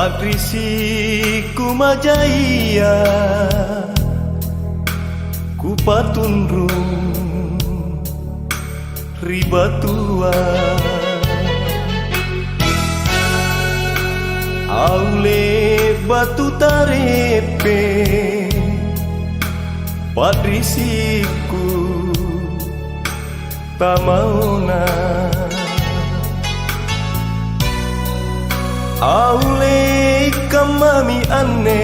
Patrisi kumajaya kupatunrung ribatua aule batu tarepe Patrisiku tamauna aule kamami ane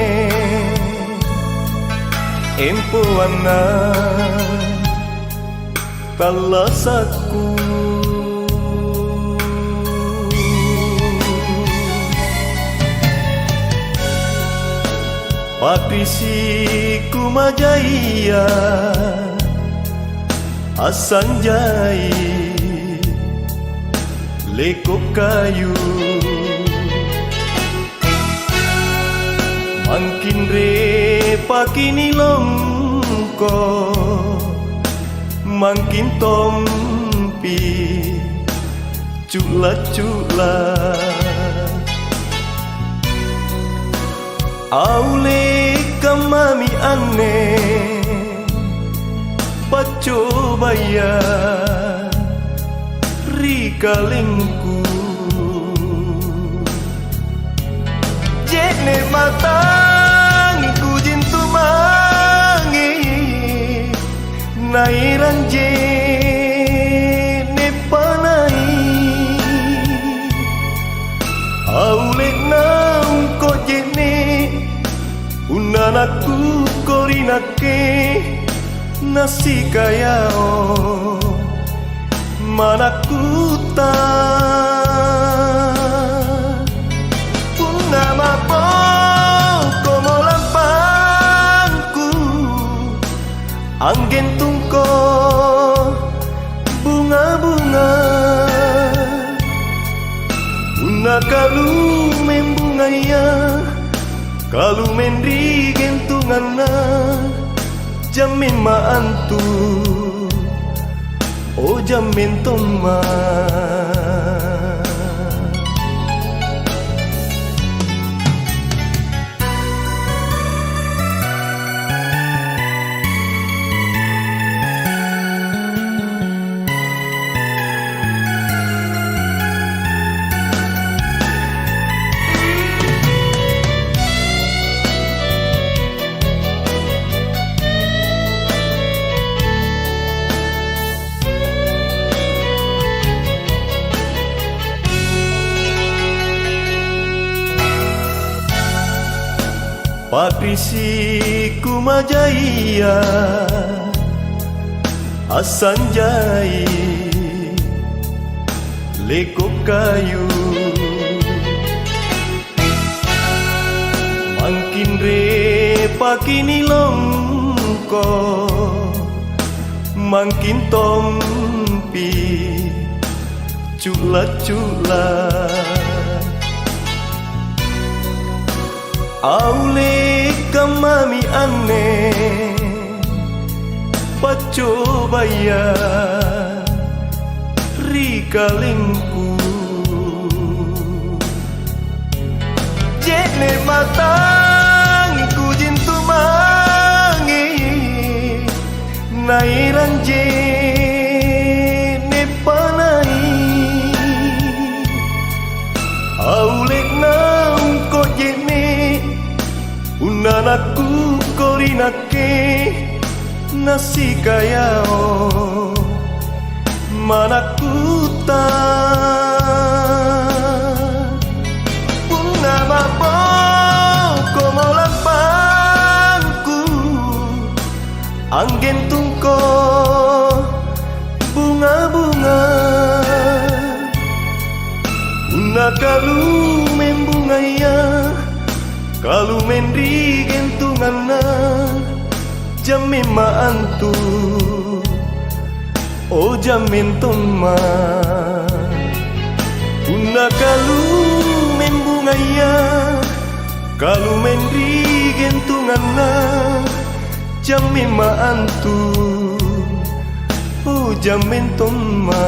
empo ana talasaku Patrisi kumajaya asanjai lekok kayu mangkin re pakini longko mangkin tompi cula-cula aule kamami ane pacobaya rikalingku jene matang ku jintu mangi nairan jene panai aule naung ko jene unanaku korinake nasi kayao manakuta bunga mapo como lampangku angin tungko bunga-bunga una kalu membungaya kalu mendri gentungana jamin maantu oh jamin toma Patrisi kumajaya asanjai lekok kayu mangkin re pakini longko mangkin tompi cula-cula aule kamami ane pacobaya rikalingku jene matang ku jintu mangi nairan jene panai aule naung ko jene unanaku korinake nasi kayao manakuta bunga mapo como lampangku angin tungko bunga-bunga una kalu membungaya kalu mendri gentungana jamin maantu oh jamin toma una kalu membungaya kalu mendri gentungana jamin maantu oh jamin toma